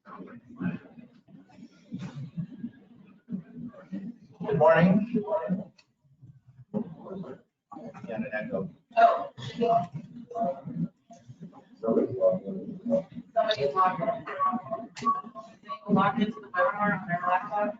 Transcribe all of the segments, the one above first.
Good morning. Yeah, an echo. Oh. Somebody's logged in. Logged into the webinar on their laptop.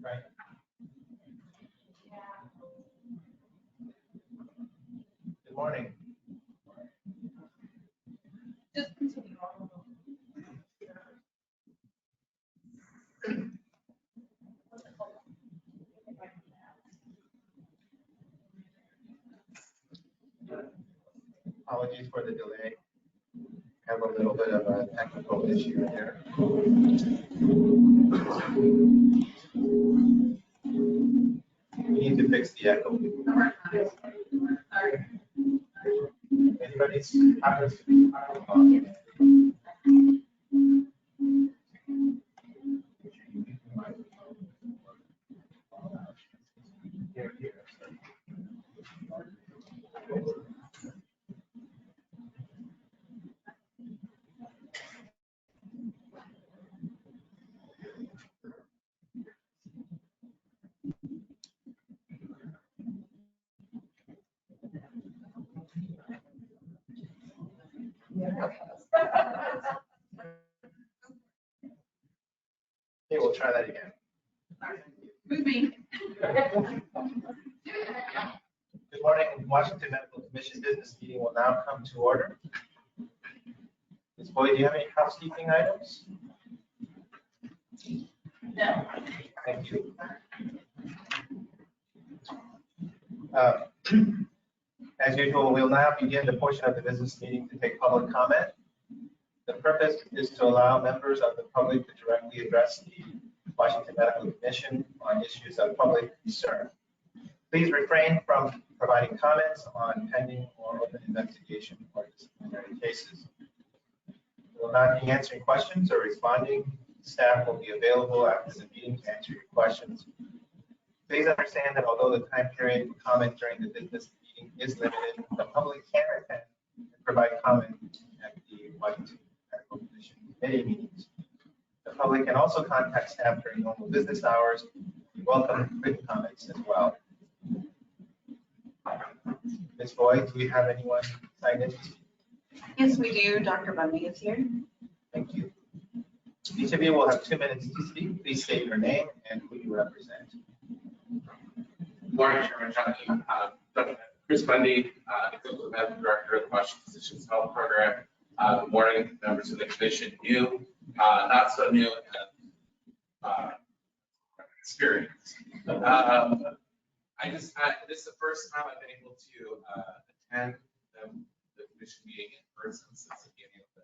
Right. Good morning. Just continue on. Apologies for the delay. Have a little bit of a technical issue there. We need to fix the echo. Anybody's Okay, we'll try that again. Moving. Good morning. Washington Medical Commission business meeting will now come to order. Ms. Boyd, do you have any housekeeping items? No. Thank you. As usual, we'll now begin the portion of the business meeting to take public comment. The purpose is to allow members of the public to directly address the Washington Medical Commission on issues of public concern. Please refrain from providing comments on pending or open investigation or disciplinary cases. We will not be answering questions or responding. Staff will be available after the meeting to answer your questions. Please understand that although the time period for comment during the business meeting is limited, the public can attend and provide comment at the Washington Medical Commission committee meetings. The public can also contact staff during normal business hours. We welcome written comments as well. Ms. Boyd, do we have anyone signed in? Yes, we do. Dr. Bundy is here. Thank you. Each of you will have 2 minutes to speak. Please state your name and who you represent. Good morning, Chairman Johnson. Dr. Chris Bundy, Executive Medical Director of the Washington Physicians Health Program. Good morning, members of the Commission. New, not so new, and experience. This is the first time I've been able to attend the Commission meeting in person since the beginning of the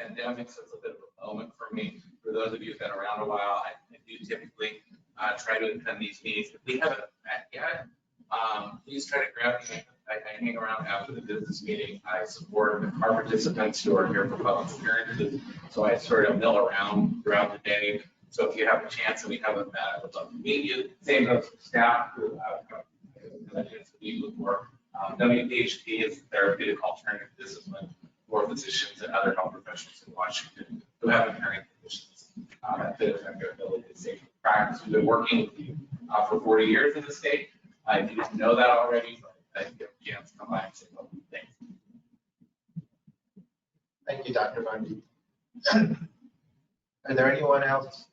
pandemic, so it's a bit of a moment for me. For those of you who've been around a while, I do typically try to attend these meetings. If we haven't met yet, please try to grab me. I hang around after the business meeting. I support our participants who are here for public appearances, so I sort of mill around throughout the day. So if you have a chance and we haven't met, I would love to meet you. Same goes for staff who have a chance to meet before. WPHP is a therapeutic alternative discipline for physicians and other health professionals in Washington who have inherent conditions that affect their ability to safely practice. We've been working with you for 40 years in the state. If you didn't know that already, I think you have a chance to come by and say, well, thanks. Thank you, Dr. Bundy. Are there anyone else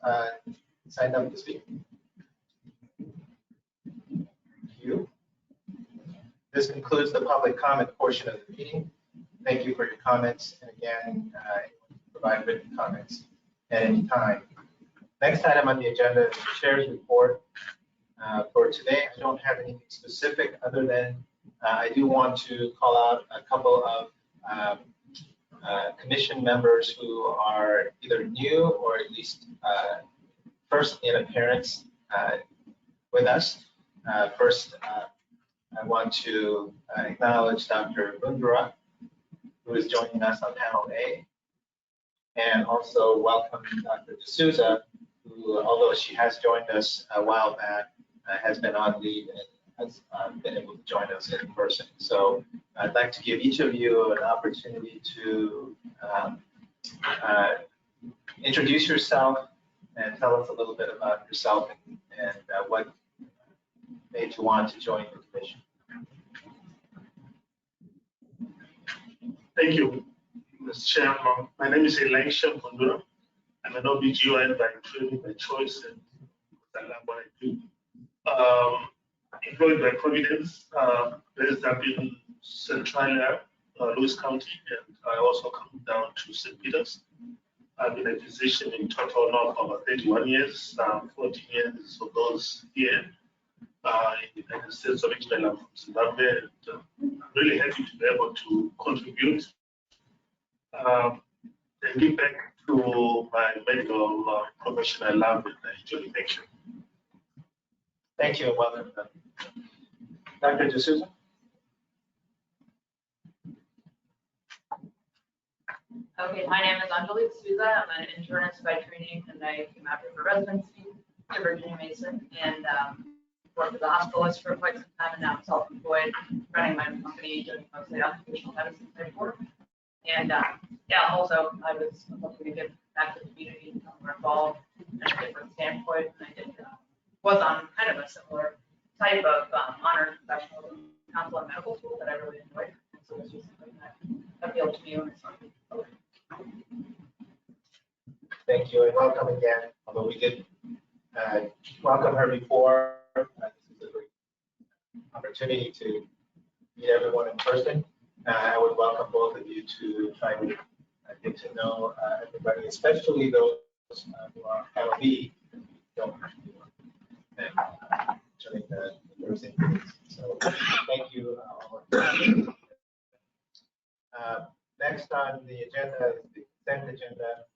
signed up to speak? Thank you. This concludes the public comment portion of the meeting. Thank you for your comments. And again, provide written comments at any time. Next item on the agenda is the chair's report. For today, I don't have anything specific other than I do want to call out a couple of commission members who are either new or at least first in appearance with us. First, I want to acknowledge Dr. Bundra, who is joining us on panel A, and also welcome Dr. D'Souza, who, although she has joined us a while back, has been on leave and has been able to join us in person. So I'd like to give each of you an opportunity to introduce yourself and tell us a little bit about yourself and what made you want to join the commission. Thank you, Mr. Chairman. My name is Elisha Bundura. I'm an OBGYN by training, by choice, and I love what I do. Employed by Providence, based up in Centralia, Lewis County, and I also come down to St. Peter's. I've been a physician in total now for about 31 years, 14 years of those here in the United States. Originally, I'm from Zimbabwe, and I'm really happy to be able to contribute and give back to my medical profession I love and I enjoy. Thank you. Thank you, and welcome. Dr. D'Souza? Okay, my name is Anjali D'Souza. I'm an internist by training, and I came out here for residency at Virginia Mason, and worked as a hospitalist for quite some time, and now I'm self-employed, running my own company, doing mostly occupational medicine type work. And yeah, also I was looking to give back to the community, more involved in a different standpoint, and I did was on kind of a similar type of honors professionalism, council and medical school that I really enjoyed. So this was something that appealed to me when I started. Thank you, and welcome again. Although we did welcome her before, this is a great opportunity to meet everyone in person. I would welcome both of you to try to get to know everybody, especially those who are panel B, don't and during the Thursday meetings. So thank you all. Next on the agenda is the consent agenda.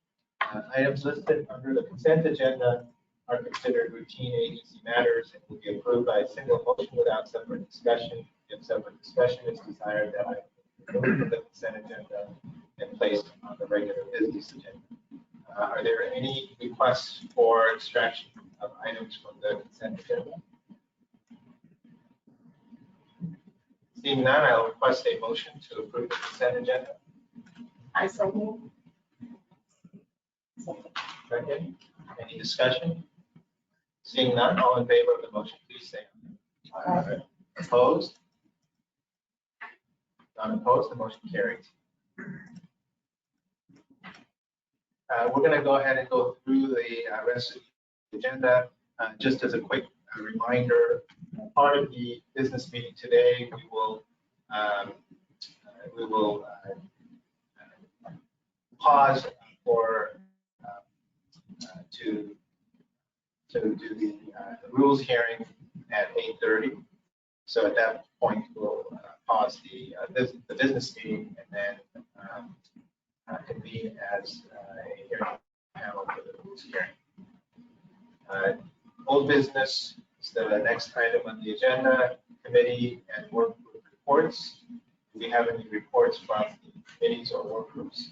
Items listed under the consent agenda are considered routine agency matters and will be approved by a single motion without separate discussion. If separate discussion is desired, that item will be removed from the consent agenda and placed on the regular business agenda. Are there any requests for extraction of items from the consent agenda? Seeing none, I'll request a motion to approve the consent agenda. I second. Second, any discussion? Seeing none, all in favor of the motion, please say aye. Aye. Opposed? None opposed, the motion carries. We're going to go ahead and go through the rest of the agenda. Just as a quick reminder, part of the business meeting today, we will pause for to do the rules hearing at 8:30. So at that point, we'll pause the business meeting and then convene as a hearing panel for the rules hearing. Old business is the next item on the agenda, committee and work group reports. Do we have any reports from the committees or work groups?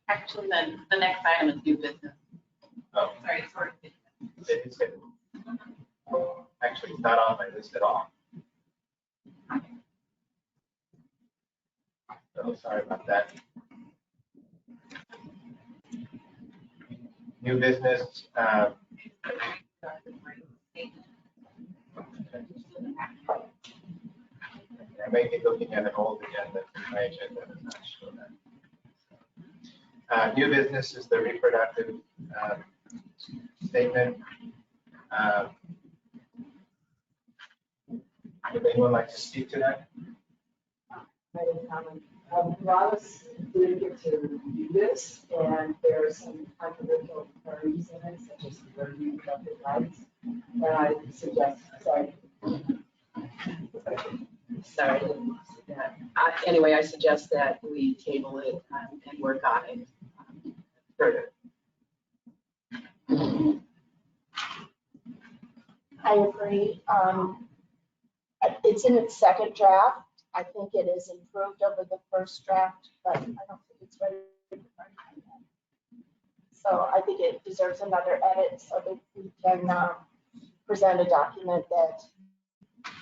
Actually, the next item is new business. Oh, Sorry. it is it. Actually, it's not on my list at all. So sorry about that. New business. I may be looking at an old agenda. My agenda does not show that. New business is the reproductive statement. Would anyone like to speak to that? Ross didn't get to review this, and there are some controversial parties in it, such as the reproductive rights. And I suggest, sorry. Sorry, I didn't see that. Anyway, I suggest that we table it and work on it further. I agree. It's in its second draft. I think it is improved over the first draft, but I don't think it's ready for prime time yet. So I think it deserves another edit so that we can present a document that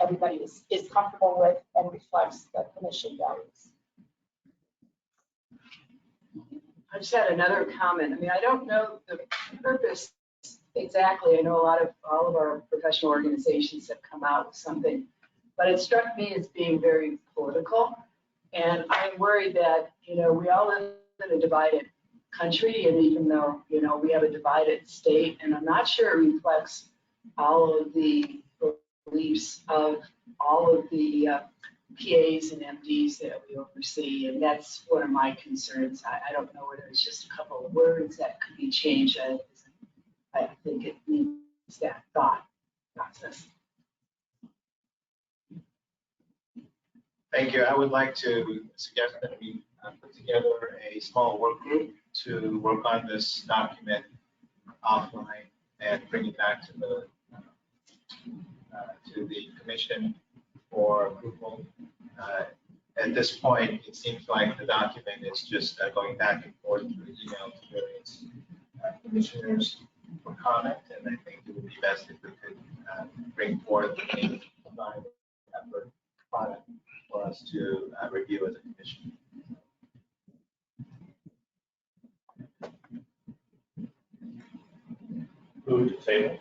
everybody is comfortable with and reflects the commission values. I just had another comment. I mean, I don't know the purpose exactly. I know all of our professional organizations have come out with something, but it struck me as being very political. And I'm worried that, we all live in a divided country, and even though, we have a divided state, and I'm not sure it reflects all of the beliefs of all of the PAs and MDs that we oversee, and that's one of my concerns. I don't know whether it's just a couple of words that could be changed. I think it needs that thought process. Thank you. I would like to suggest that we put together a small work group to work on this document offline and bring it back to the commission for approval. At this point, it seems like the document is just going back and forth through email to various commissioners for comment, and I think it would be best if we could bring forth a combined effort product for us to review as a commission. Move to table.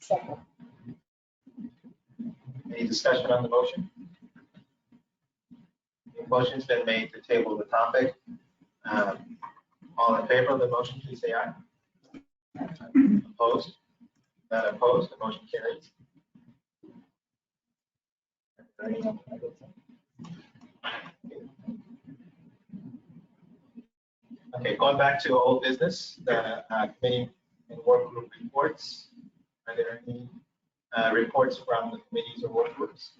Second. Any discussion on the motion? The motion's been made to table the topic. All in favor of the motion, please say aye. Opposed? None opposed, the motion carries. Okay, going back to old business, the committee and work group reports. Are there any reports from the committees or work groups?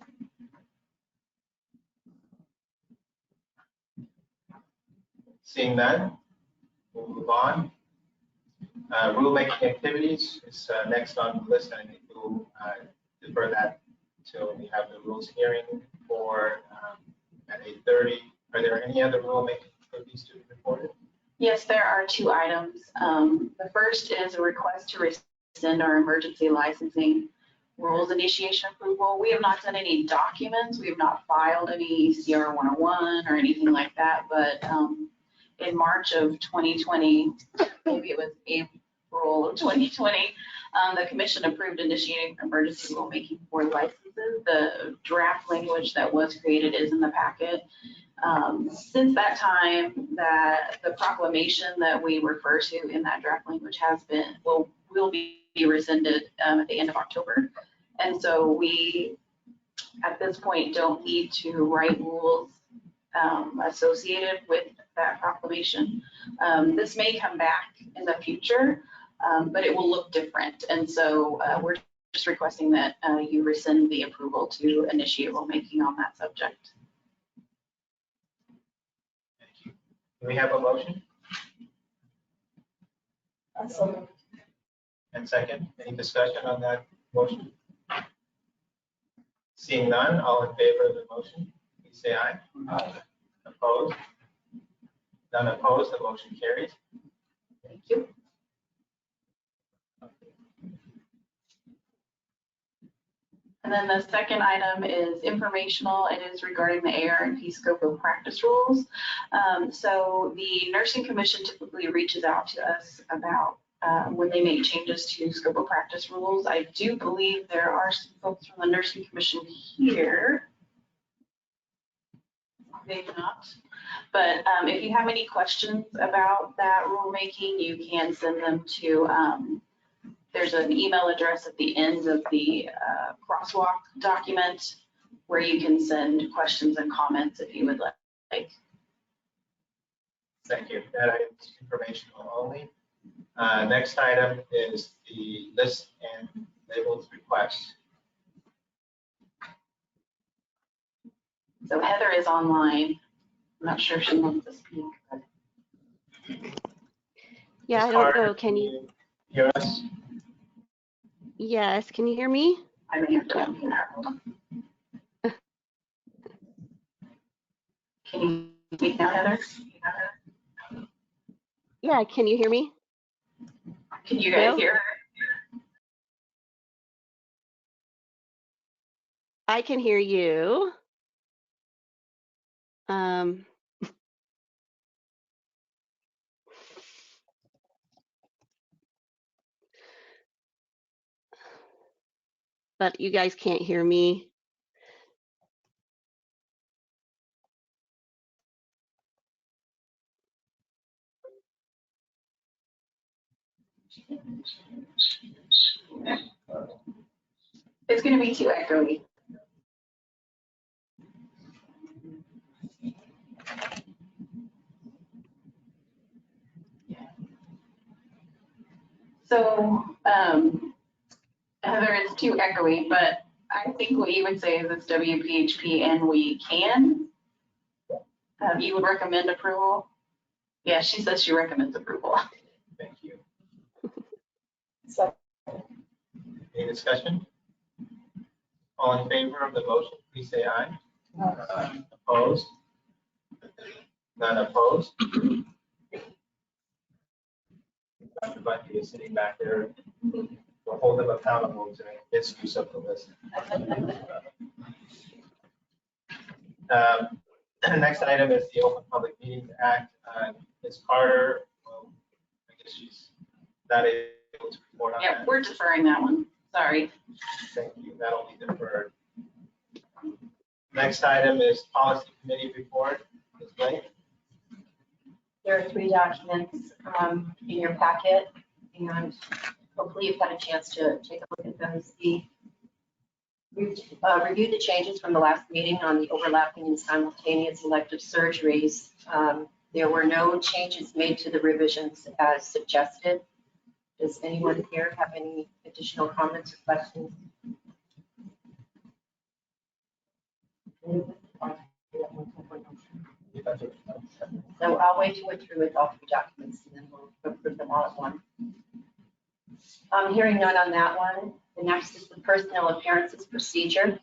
Seeing none, we'll move on. Rulemaking activities is next on the list. I think we'll defer that until we have the rules hearing for at 8:30. Are there any other rulemaking activities to be reported? Yes, there are two items. The first is a request to rescind our emergency licensing rules initiation approval. We have not done any documents. We have not filed any CR 101 or anything like that, but in March of 2020, maybe it was April of 2020, the commission approved initiating emergency rulemaking for licenses. The draft language that was created is in the packet. Since that time, the proclamation that we refer to in that draft language will be rescinded at the end of October. And so we, at this point, don't need to write rules associated with that proclamation. This may come back in the future, but it will look different. And so we're just requesting that you rescind the approval to initiate rulemaking on that subject. Thank you. Do we have a motion? So And second, any discussion on that motion? Seeing none, all in favor of the motion, please say aye. Aye. Opposed? None opposed, the motion carries. Thank you. And then the second item is informational. It is regarding the AR&P scope of practice rules. So the Nursing Commission typically reaches out to us about when they make changes to scope of practice rules. I do believe there are some folks from the Nursing Commission here. Maybe not. But if you have any questions about that rulemaking, you can send them to, there's an email address at the end of the crosswalk document where you can send questions and comments if you would like. Thank you. That item is informational only. Next item is the list and labels request. So Heather is online. I'm not sure if she wants to speak. But Yeah, Ms. I don't Carter, know. Can you? hear us? Yes, can you hear me? I may have to unmute her. Hold on. Can you speak now, Heather? Yeah, can you hear me? Can you guys Hello? hear her? I can hear you. But you guys can't hear me. It's going to be too echoey. So, Heather, it's too echoey, but I think what you would say is it's WPHP and we can. You would recommend approval? Yeah, she says she recommends approval. Thank you. So, Any discussion? All in favor of the motion, please say aye. Opposed? None opposed? Dr. Bundy is sitting back there. We'll hold them accountable to misuse of the list. Next item is the Open Public Meetings Act. Ms. Carter, well, I guess she's not able to report on Yeah, that. we're deferring that one. Sorry. Thank you. That'll be deferred. Next item is Policy Committee Report. Ms. Blake? There are 3 documents in your packet, and hopefully you've had a chance to take a look at those. We've reviewed the changes from the last meeting on the overlapping and simultaneous elective surgeries. There were no changes made to the revisions as suggested. Does anyone here have any additional comments or questions? So I'll wait to go through with all 3 documents and then we'll approve them all at once. Hearing none on that one. The next is the personnel appearances procedure.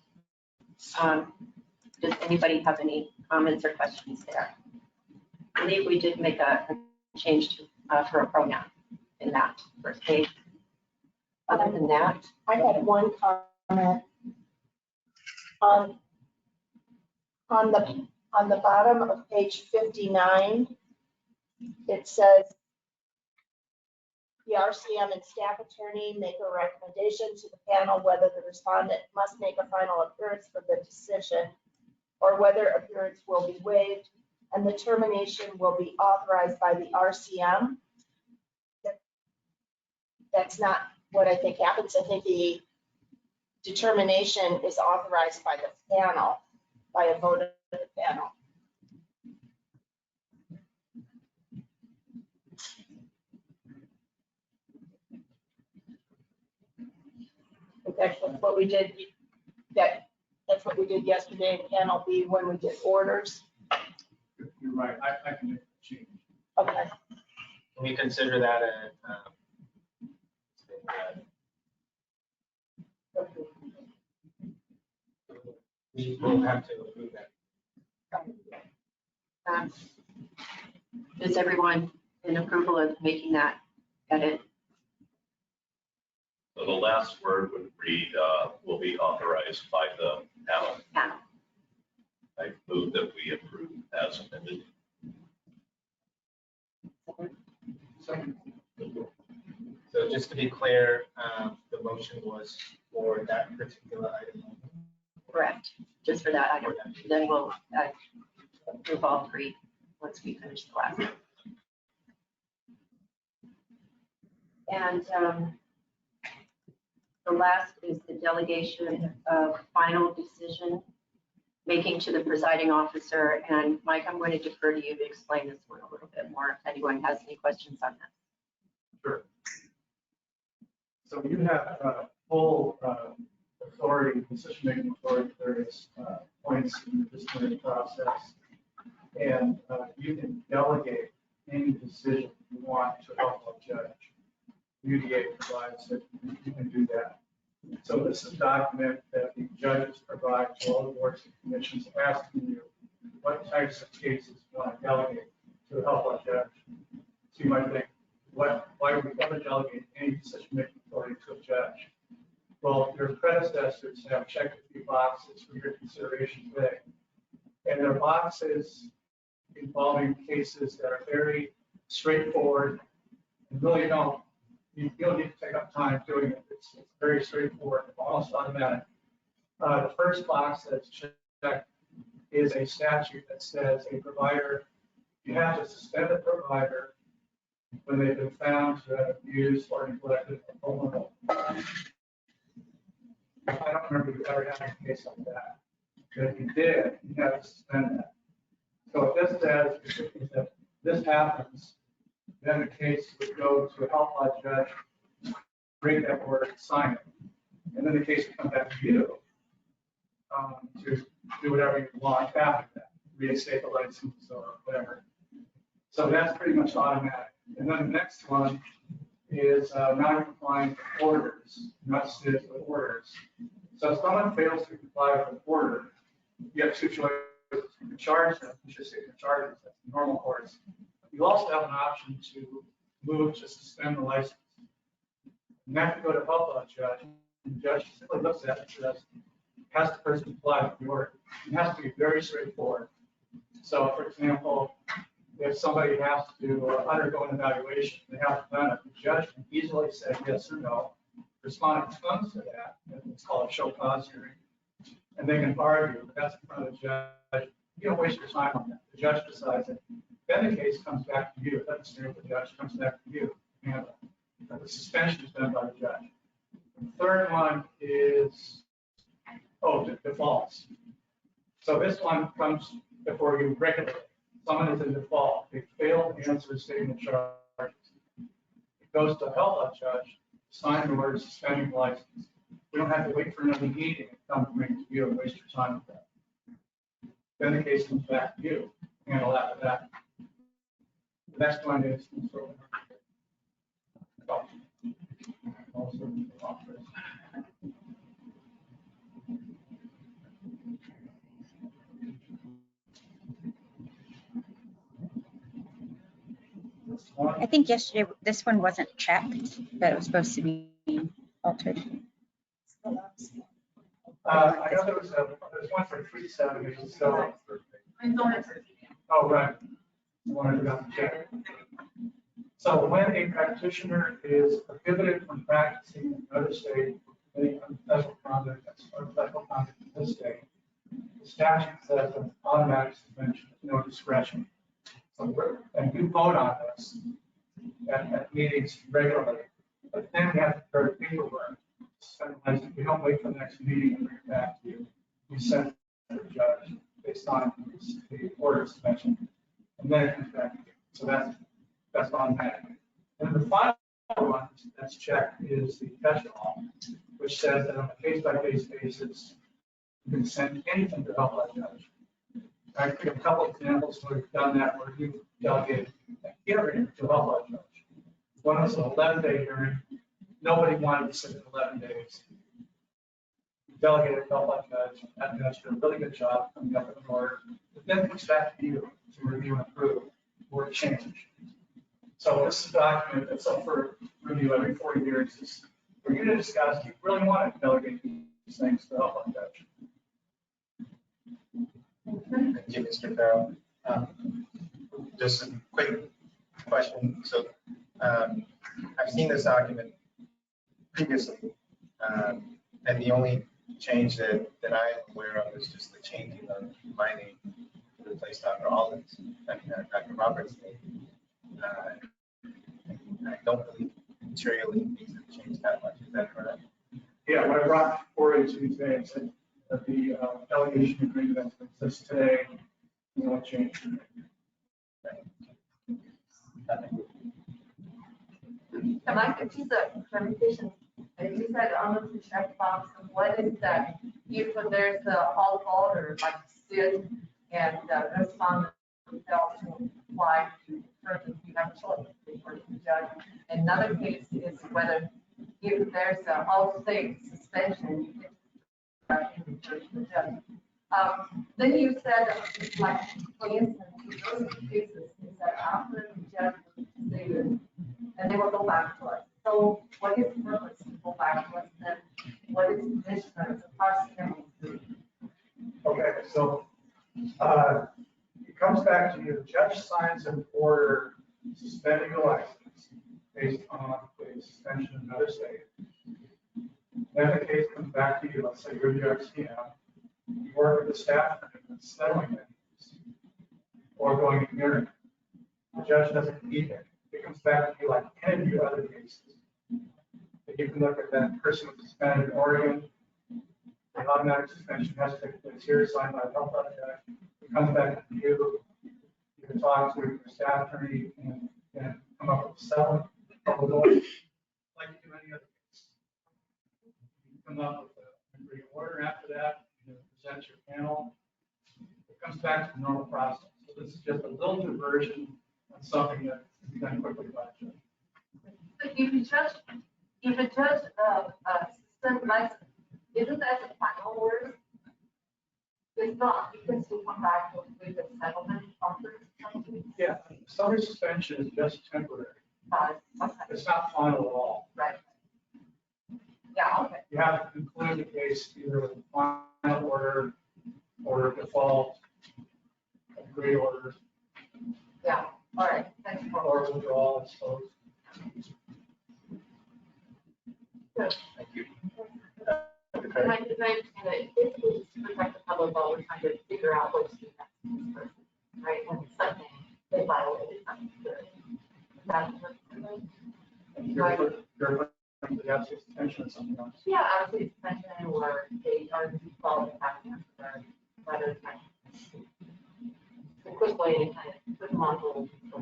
Does anybody have any comments or questions there? I believe we did make a change to, for a pronoun in that first page. Other than that, I had one comment. On the bottom of page 59, it says the RCM and staff attorney make a recommendation to the panel whether the respondent must make a final appearance for the decision or whether appearance will be waived, and the termination will be authorized by the RCM. That's not what I think happens. I think the determination is authorized by the panel, by a vote of the panel. That's what we did, that's what we did yesterday in panel B when we did orders. You're right, I can make a change. Okay. Can we consider that we will have to approve that. is everyone in approval of making that edit? So the last word would read, will be authorized by the panel. Panel. I move that we approve as amended. So just to be clear, the motion was for that particular item. Correct, just for that item. Then we'll approve all 3 once we finish the last one. And the last is the delegation of final decision making to the presiding officer. And Mike, I'm going to defer to you to explain this one a little bit more if anyone has any questions on that. Sure. So you have full authority, decision-making authority at various points in the disciplinary process. And you can delegate any decision you want to help a judge. UDA provides that you can do that. So this is a document that the judges provide to all the boards and commissions asking you what types of cases you want to delegate to help a judge. So you might think, why would we ever delegate any decision-making authority to a judge? Well, your predecessors have checked a few boxes for your consideration today. And they're boxes involving cases that are very straightforward and really you don't need to take up time doing it. It's very straightforward, almost automatic. The first box that's checked is a statute that says a provider, you have to suspend a provider when they've been found to have abused or neglected a vulnerable. I don't remember you ever having a case like that. But if you did, you have to suspend that. So if this says is that this happens, then the case would go to a help law judge, bring that word, sign it. And then the case would come back to you to do whatever you want after that, reinstate the license or whatever. So that's pretty much automatic. And then the next one is non-compliant with orders, messages with orders. So if someone fails to comply with an order, you have two choices. You can charge them, you should say you can charge them, that's the normal course. You also have an option to move to suspend the license. You have to go to help law judge, and the judge simply looks at it and says, has the person comply with the order? It has to be very straightforward. So for example, if somebody has to undergo an evaluation, they have to done it, the judge can easily say yes or no. Respondent comes to that, and it's called a show cause hearing. And they can argue, but that's in front of the judge. You don't waste your time on that. The judge decides it. Then the case comes back to you. It doesn't stay with the judge, it comes back to you. And the suspension is done by the judge. The third one is, defaults. So this one comes before you regularly. Someone is in default. They fail to answer a statement of charges. It goes to a help law judge, sign the order suspending the license. We don't have to wait for another meeting and come bring it to you and waste your time with that. Then the case comes back to you. Handle after that. The next one is I think yesterday, this one wasn't checked, but it was supposed to be altered. I know there's one for 370, so. Oh, right. One I forgot to check. So when a practitioner is prohibited from practicing in another state, any unethical conduct or unethical conduct in this state, the statute says an automatic suspension, no discretion. So and you vote on this at meetings regularly, but then we have to prepare paperwork. We don't wait for the next meeting and bring it back to you. We send it to the judge based on the order of suspension, and then it comes back to you. So that's automatic. And the final one that's checked is the catch-all, which says that on a case-by-case basis, you can send anything to help that judge. I think a couple of examples where we've done that, where you delegated a hearing to help that judge. One was an 11-day hearing. Nobody wanted to sit in 11 days. Delegated to help that judge. That judge did a really good job coming up with an order. But then it comes back to you to review and approve or change. So this is a document that's up for review every 4 years. It's for you to discuss. You really want to delegate these things to help that judge. Thank you, Mr. Farrell. Just a quick question. So I've seen this document previously, and the only change that I'm aware of is just the changing of my name to replace Dr. Alden's, Dr. Roberts' name. I don't believe materially things have changed that much. Is that correct? Yeah, what I brought forward to you today, that the delegation agreement that exists today will change. Can I get you the clarification? As you said, on the checkbox, what is that? If there's a hall order, like sit and respond, fail to apply to person, you have a choice before the judge. Another case is whether if there's a all state suspension, you can refer to the judge. Then you said, like, for instance, in those cases, is that after the judge say this, and they will go back to us. So what is the purpose to go back to us, and what is the mission of the parsimony? Okay, so it comes back to you. The judge signs an order suspending the license based on a suspension in another state. Then the case comes back to you. Let's say you're the RCM. You work with the staff and settling things or going to hearing. The judge doesn't need it. It comes back to you like any of your other cases. If you can look at that person was suspended in Oregon, the automatic suspension has to take place here, signed by the health judge. It comes back to you. You can talk to your staff attorney and come up with a settlement proposal like you do any other case. You come up with an agreed order after that, you present your panel. It comes back to the normal process. So this is just a little diversion on something that can be done quickly by a judge. So if a judge suspend license, isn't that the final word? It's not, because you come back with a settlement offer. Yeah, summary suspension is just temporary. Okay, It's not final at all. right. Yeah, okay. You have to conclude the case either with a final order or default, agreed order, Yeah, all right, thanks for. or withdrawal, I suppose. Thank you. Can I understand it? Basically, just to protect the public while we're trying to figure out what to do next to this person, right? When it's something they violated something good. That's what You're putting the absolute suspension of something else. yeah, I would say suspension or they are default happening for whether it's a quick way to kind of put them on hold. I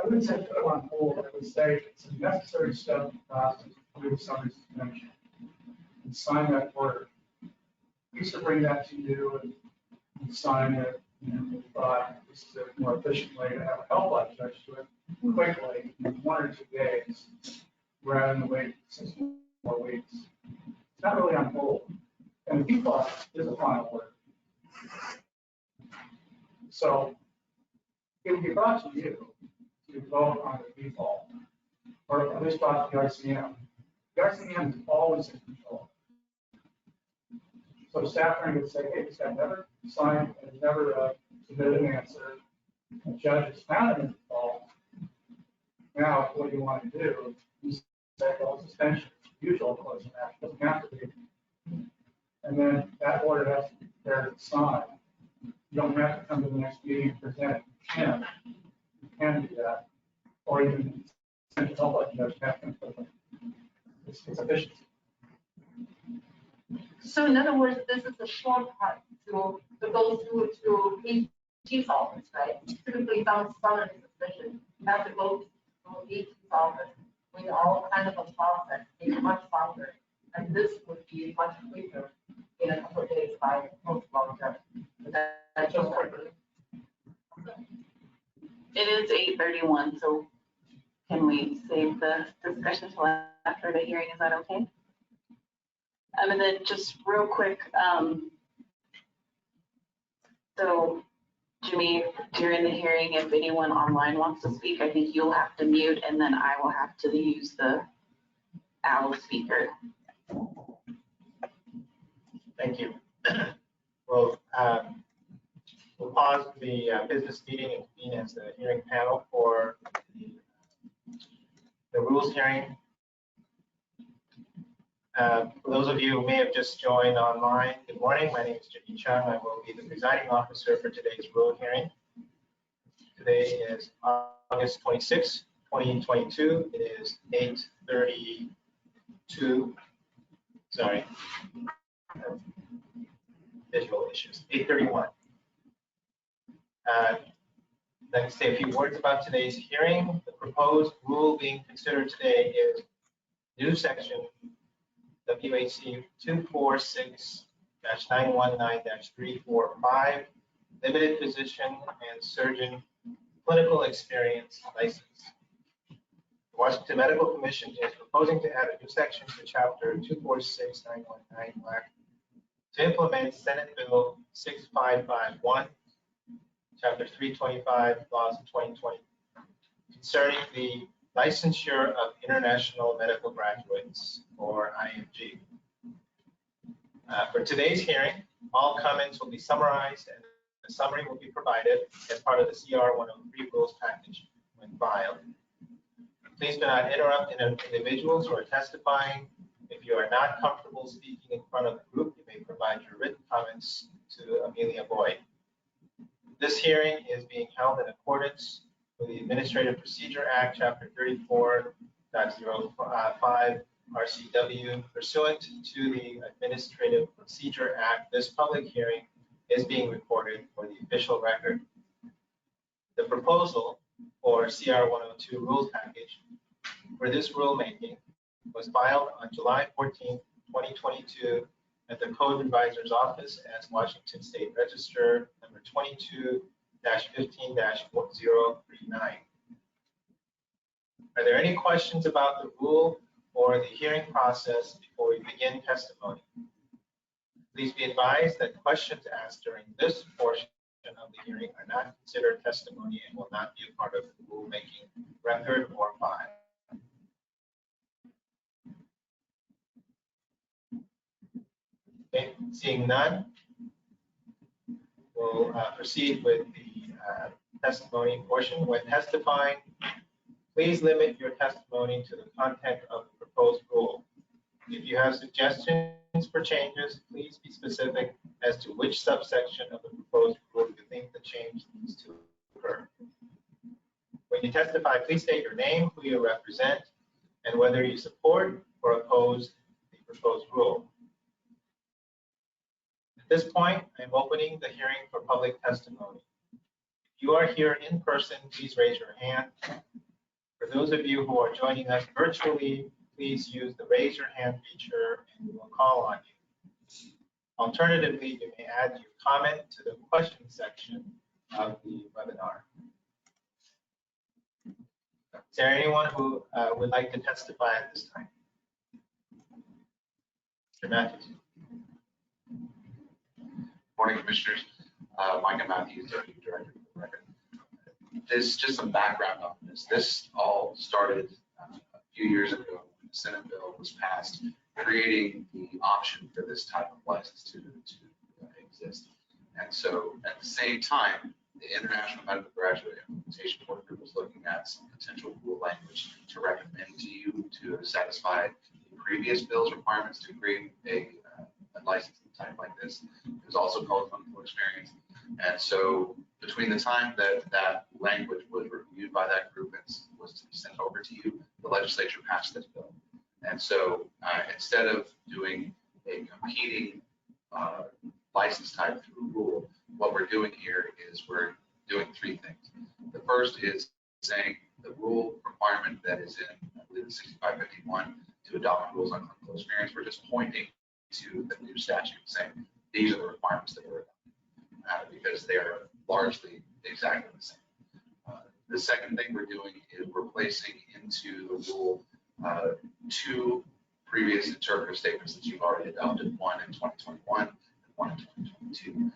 wouldn't say put it on hold. I would say it's a necessary step in the process to do summary suspension and sign that order. We used to bring that to you and sign it. We thought this is a more efficient way to have a health law judge do it quickly in 1 or 2 days, rather than wait 6 more weeks. It's not really on hold. And the default is a final order. So it would be brought to you to vote on the default, or at least brought to the RCM. The RCM is always in control. So the staff attorney would say, hey, this guy never signed and never submitted an answer. The judge is found in default. Now, what do you want to do? You say, well, suspension, usual closing action, doesn't have to be. And then that order has to be prepared and signed. You don't have to come to the next meeting and present it. You can do that. Or you can send it to the judge. It's efficiency. So in other words, this is a shortcut to go through to AG's office, right? Typically, some summary suspension, you have to go to AG's office with all kind of a process, it's much longer. And this would be much quicker in a couple of days by most long-term. That's just quickly. It is 8:31, so can we save the discussion till after the hearing? Is that okay? And then just real quick, so Jimmy, during the hearing, if anyone online wants to speak, I think you'll have to mute and then I will have to use the owl speaker. Thank you. We'll pause the business meeting and convene as the hearing panel for the rules hearing. For those of you who may have just joined online, good morning. My name is Jimmy Chung. I will be the presiding officer for today's rule hearing. Today is August 26, 2022. It is 8:32. Sorry. visual issues. 8:31. Let me say a few words about today's hearing. The proposed rule being considered today is new section WHC 246-919-345, limited physician and surgeon clinical experience license. The Washington Medical Commission is proposing to add a new section to chapter 246-919 to implement Senate Bill 6551, chapter 325, laws of 2020, concerning the licensure of international medical graduates, or IMG. For today's hearing, all comments will be summarized and a summary will be provided as part of the CR 103 rules package when filed. Please do not interrupt individuals who are testifying. If you are not comfortable speaking in front of the group, you may provide your written comments to Amelia Boyd. This hearing is being held in accordance with the Administrative Procedure Act, Chapter 34.05 RCW. Pursuant to the Administrative Procedure Act, this public hearing is being recorded for the official record. The proposal for CR 102 rules package for this rulemaking was filed on July 14, 2022 at the Code Advisor's Office as Washington State Register number 22-15-1039. Are there any questions about the rule or the hearing process before we begin testimony? Please be advised that questions asked during this portion of the hearing are not considered testimony and will not be a part of the rulemaking record or file. Okay, seeing none, we'll proceed with the testimony portion. When testifying, please limit your testimony to the content of the proposed rule. If you have suggestions for changes, please be specific as to which subsection of the proposed rule you think the change needs to occur. When you testify, please state your name, who you represent, and whether you support or oppose the proposed rule. At this point, I'm opening the hearing for public testimony. If you are here in person, please raise your hand. For those of you who are joining us virtually, please use the raise your hand feature and we will call on you. Alternatively, you may add your comment to the question section of the webinar. Is there anyone who would like to testify at this time? Mr. Matthews. Morning, Commissioners. Micah Matthews, Deputy Director of the Record. There's just some background on this. This all started a few years ago when the Senate bill was passed, creating the option for this type of license to exist. And so at the same time, the International Medical Graduate Implementation Board Group was looking at some potential rule language to recommend to you to satisfy the previous bill's requirements to create a license type like this. It was also called clinical experience. And so between the time that that language was reviewed by that group and was to be sent over to you, the legislature passed this bill. And so instead of doing a competing license type through rule, what we're doing here is we're doing three things. The first is saying the rule requirement that is in, I believe, 6551 to adopt rules on clinical experience. We're just pointing to the new statute saying these are the requirements that we're adopting because they are largely exactly the same. The second thing we're doing is we're placing into the rule two previous interpretive statements that you've already adopted, one in 2021 and one in 2022.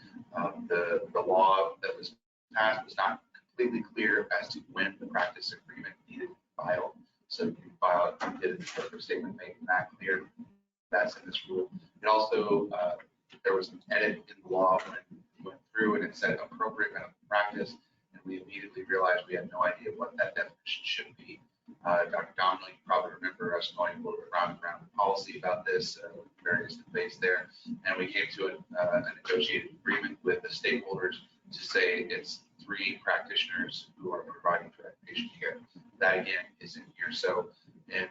The law that was passed was not completely clear as to when the practice agreement needed to be filed. So you filed, you did an interpretive statement making that clear. That's in this rule. It also, there was an edit in the law when we went through and it said appropriate medical practice, and we immediately realized we had no idea what that definition should be. Dr. Donnelly, you probably remember us going a little bit round and round policy about this, various debates there, and we came to a negotiated agreement with the stakeholders to say it's 3 practitioners who are providing direct patient care. That again is in here. So, and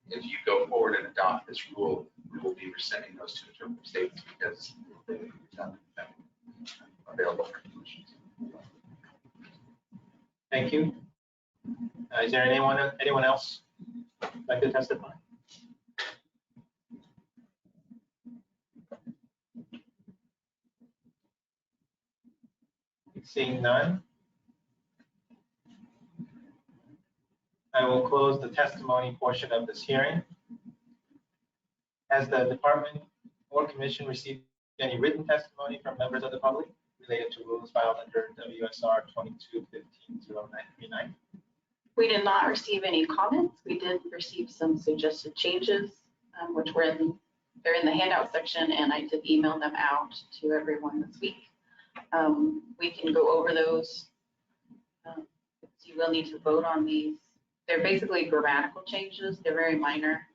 if you go forward and adopt this rule, we will be rescinding those 2 interpretive statements because they've done that available for questions. Thank you. Is there anyone else like to testify? Seeing none, I will close the testimony portion of this hearing. Has the department or commission received any written testimony from members of the public related to rules filed under WSR 2215-0939? We did not receive any comments. We did receive some suggested changes, which they're in the handout section, and I did email them out to everyone this week. We can go over those. You will need to vote on these. They're basically grammatical changes. They're very minor.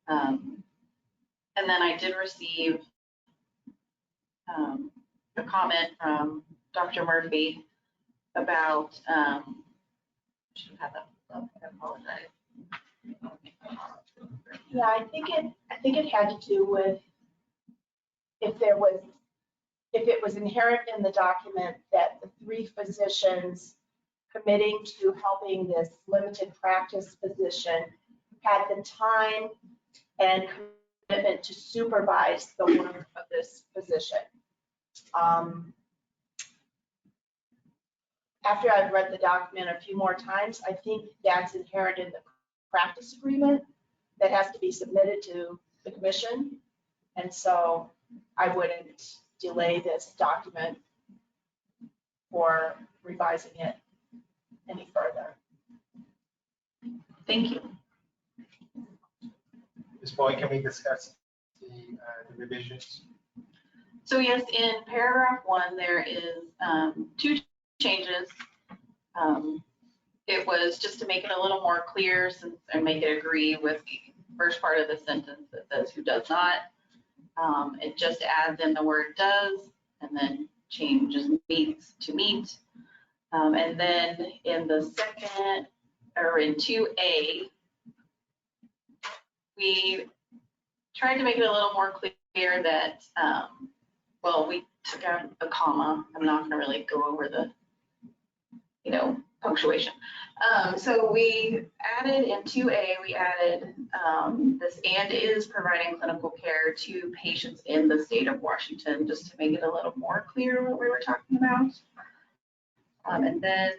And then I did receive a comment from Dr. Murphy about, should have had that up, I apologize. Yeah, I think it had to do with if it was inherent in the document that the 3 physicians committing to helping this limited practice physician had the time and commitment to supervise the work of this physician. After I've read the document a few more times, I think that's inherent in the practice agreement that has to be submitted to the commission. And so I wouldn't delay this document for revising it any further. Thank you. Ms. Boyd, can we discuss the revisions? So yes, in paragraph 1, there is 2 changes. It was just to make it a little more clear and make it agree with the first part of the sentence that says who does not. It just adds in the word does and then changes meets to meet. And then in the second, or in 2A, we tried to make it a little more clear that, well, we took out a comma. I'm not going to really go over the, punctuation. So we added in 2A, we added this and is providing clinical care to patients in the state of Washington, just to make it a little more clear what we were talking about. And then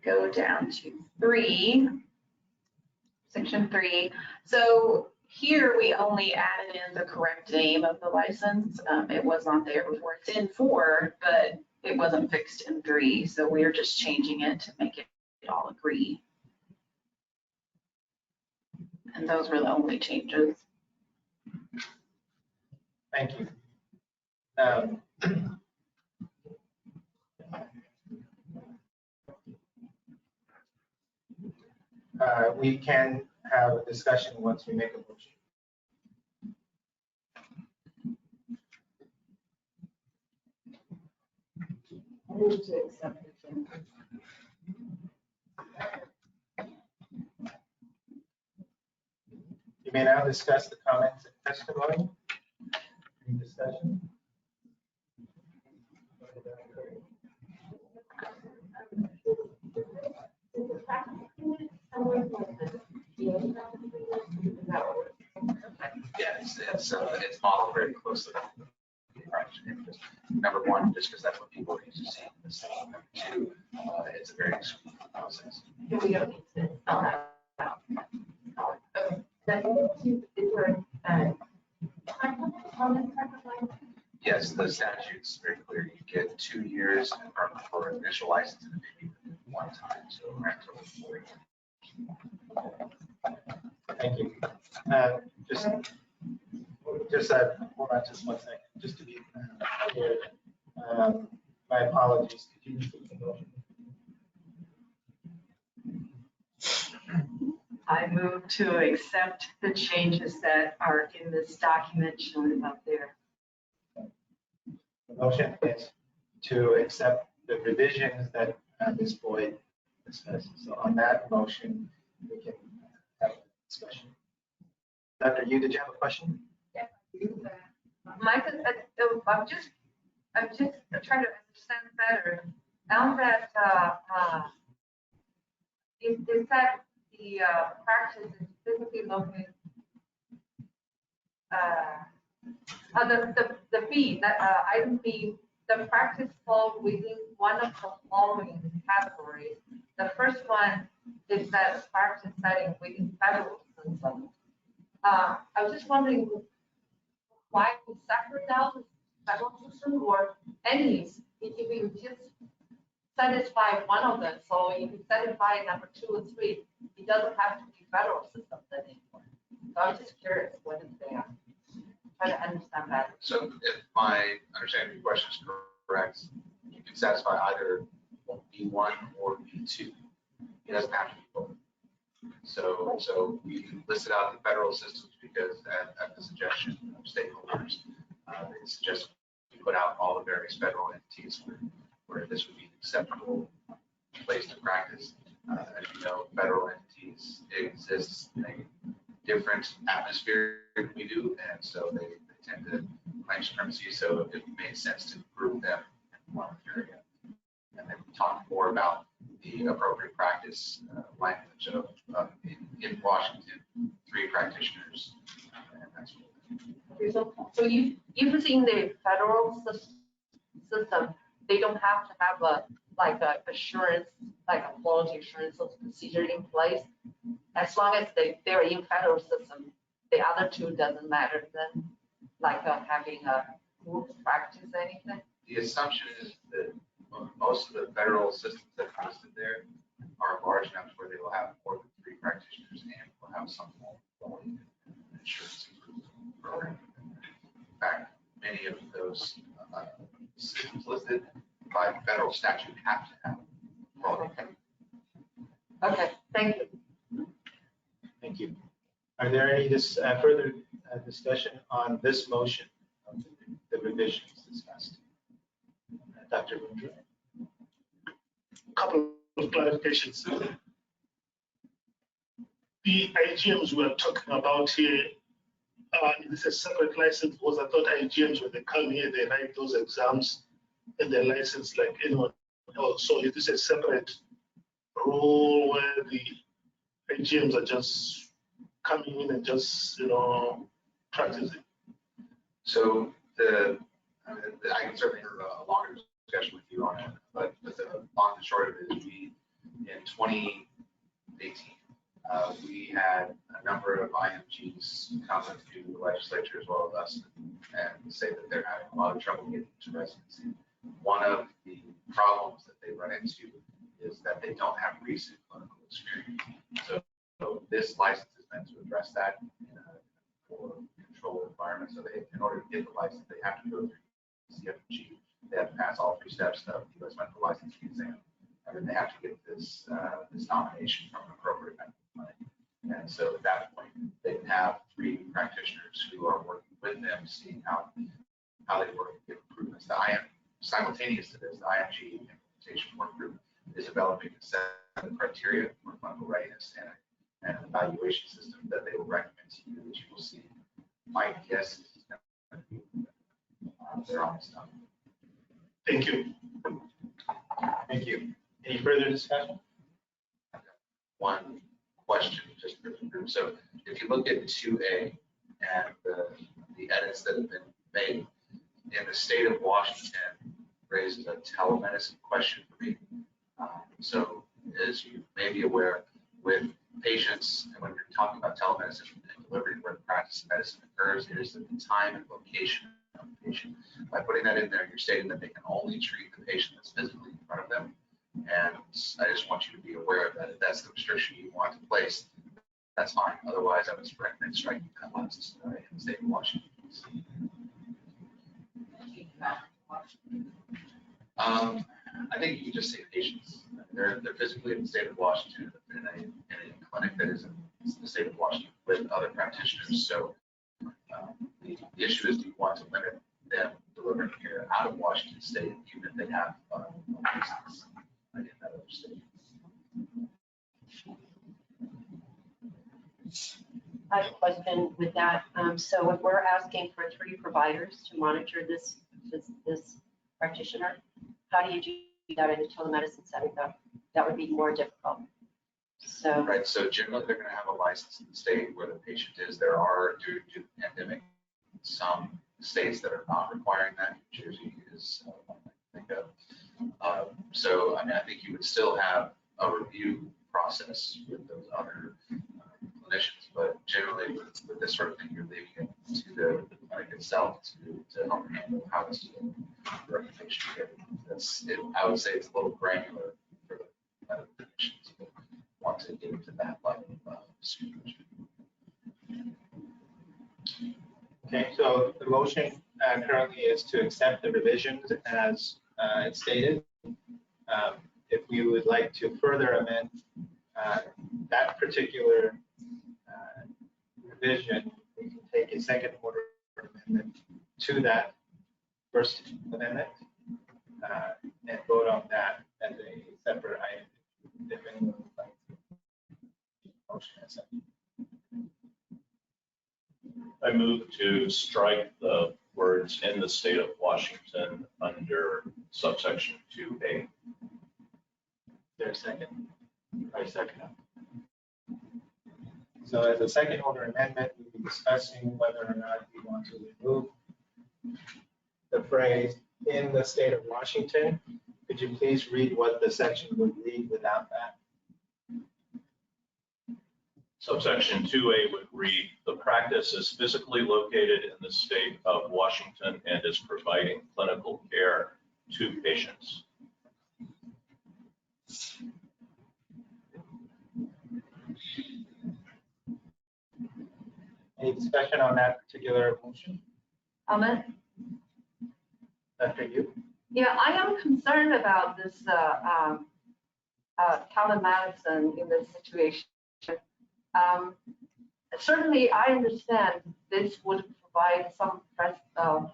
go down to 3, section 3. So here we only added in the correct name of the license. It was not there before. It's in 4, but it wasn't fixed in 3. So we're just changing it to make it all agree. And those were the only changes. Thank you. We can have a discussion once we make a motion. I move to accept the change. You may now discuss the comments and testimony. Any discussion? Yeah, it's modeled very closely. Number 1, just because that's what people are used to seeing. Number 2, it's a very smooth process. We don't need to spell that out. Yes, the statute's very clear. You get 2 years for initial license and maybe 1 time, so we're at total 4 years. Thank you. Hold on just 1 second, just to be clear. My apologies. Could you repeat the motion? I move to accept the changes that are in this document shown above there. The motion is to accept the revisions that Ms. Boyd discussed. So on that motion, we can have a discussion. Dr. Yu, did you have a question? Mike, I'm just I'm just trying to understand better. Now that, if they said the practice is physically located, the B, that item B, the practice fall within one of the following categories. The first one is that practice setting within federal system. I was just wondering why we separate out the federal system or any, if we just satisfy one of them. So if you satisfy number 2 or 3, it doesn't have to be federal system anymore. So I'm just curious what is there. Try to understand that. So if my understanding of your question is correct, you can satisfy either B1 or B2. It doesn't have to be both. So we listed out the federal systems because at the suggestion of stakeholders, they suggest we put out all the various federal entities where this would be an acceptable place to practice. As you know, federal entities exist in a different atmosphere than we do, and so they tend to claim supremacy. So it made sense to group them in one area, and then talk more about the appropriate practice language of in Washington, 3 practitioners, and that's what. So you using the federal system, they don't have to have a assurance, like a quality assurance of procedure in place. As long as they're in federal system, the other 2 doesn't matter then, like having a group practice anything. The assumption is that most of the federal systems that are listed there are large enough where they will have more than 3 practitioners and will have some quality insurance program. In fact, many of those systems listed by federal statute have to have quality. Okay, thank you. Thank you. Are there any further discussion on this motion of the revisions discussed? Dr. Boudreau. Couple of clarifications. The IGMs we're talking about here, is this a separate license? Because I thought IGMs, when they come here, they write those exams and they're licensed like anyone else. So is this a separate rule where the IGMs are just coming in and just, practicing? So I can certainly have a longer discussion with you on it, but the long and short of it is in 2018, we had a number of IMGs come to the legislature as well as us and say that they're having a lot of trouble getting to residency. One of the problems that they run into is that they don't have recent clinical experience. So this license is meant to address that in a more controlled environment. So in order to get the license, they have to go through CFG. They have to pass all 3 steps of the U.S. medical licensing exam, and then they have to get this nomination from an appropriate medical clinic. And so at that point, they have 3 practitioners who are working with them, seeing how they work and give improvements. Simultaneous to this, the IMG implementation work group is developing a set of criteria for clinical readiness and an evaluation system that they will recommend to you that you will see. My guess is going to be they're almost done. Thank you. Thank you. Any further discussion? One question just for the group. So if you look at 2A and the edits that have been made in the state of Washington raises a telemedicine question for me. So as you may be aware, with patients, and when you're talking about telemedicine and delivery where the practice of medicine occurs, it is at the time and location of the patient. By putting that in there, you're stating that they can only treat the patient that's physically in front of them. And I just want you to be aware of that. If that's the restriction you want to place, that's fine. Otherwise, I would recommend striking that last in the state of Washington. I think you can just say patients. They're physically in the state of Washington in a clinic that is in the state of Washington with other practitioners. So the issue is, do you want to limit them delivering care out of Washington State, even if they have license in that other state? I have a question with that. So if we're asking for 3 providers to monitor this practitioner. How do you do that in a telemedicine setting? That would be more difficult. So, Right, so generally they're going to have a license in the state where the patient is. There are, due to the pandemic, some states that are not requiring that. New Jersey is one I think of. So, I mean, I think you would still have a review process with those other clinicians, but generally with this sort of thing, you're leaving it to the clinic itself to help handle how to the recommendation. I would say it's a little granular for the medical clinicians who want to get into that level of supervision. Okay, so the motion currently is to accept the revisions as it's stated. If we would like to further amend that particular revision, we can take a second order amendment to that first amendment and vote on that as a separate item. If anyone would like to motion as such. I move to strike the words "in the state of Washington" under subsection 2A. Is there a second? I second. So as a second order amendment, we'll be discussing whether or not we want to remove the phrase "in the state of Washington." Could you please read what the section would read without that? Subsection 2A would read, "The practice is physically located in the state of Washington and is providing clinical care to patients." Any discussion on that particular motion? Ahmed? Dr. Yu? Yeah, I am concerned about this telemedicine in this situation. Certainly, I understand this would provide some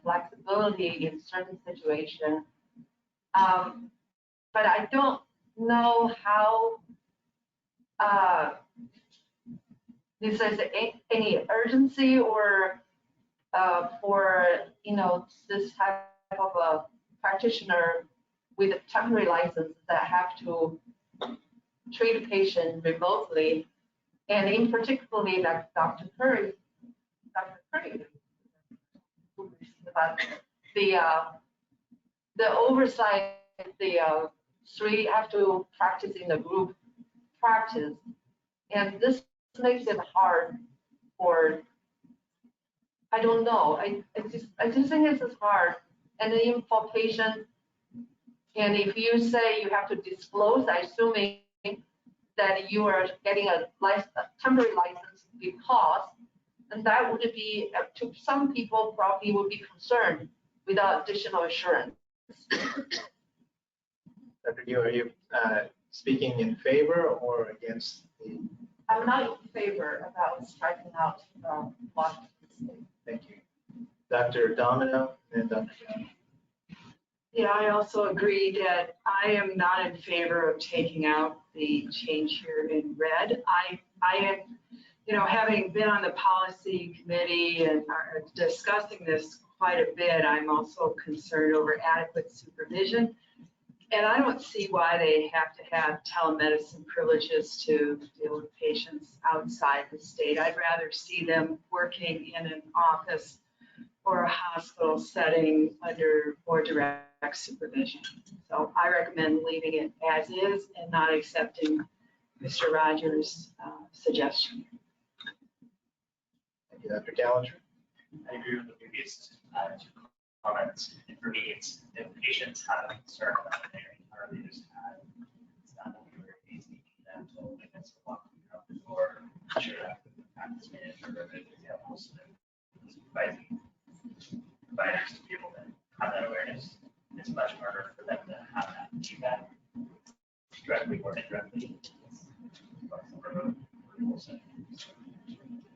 flexibility in certain situations, but I don't know how this is any urgency or for this type of a practitioner with a temporary license that have to treat a patient remotely, and in particularly like Dr. Curry, about the oversight, the three have to practice in a group practice, and this makes it hard for, I don't know, I just think this is hard, and even for patients. And if you say you have to disclose, assuming that you are getting a temporary license because, and that would be, to some people probably would be concerned without additional assurance. Dr. Yu, are you speaking in favor or against the? I'm not in favor about striking out Washington State. Thank you. Dr. Domino and Dr. Young. Yeah, I also agree that I am not in favor of taking out the change here in red. I am, having been on the policy committee and are discussing this quite a bit, I'm also concerned over adequate supervision. And I don't see why they have to have telemedicine privileges to deal with patients outside the state. I'd rather see them working in an office or a hospital setting under more direct supervision. So I recommend leaving it as is and not accepting Mr. Rogers' suggestion. Thank you, Dr. Gallagher. I agree with the previous two comments. And for me, it's if patients have a concern about their entirely just had, it's not that we were easy them to open against the walk out the door, sure that the practice manager or the examples of providers to be able to have that awareness. It's much harder for them to have that feedback directly or indirectly.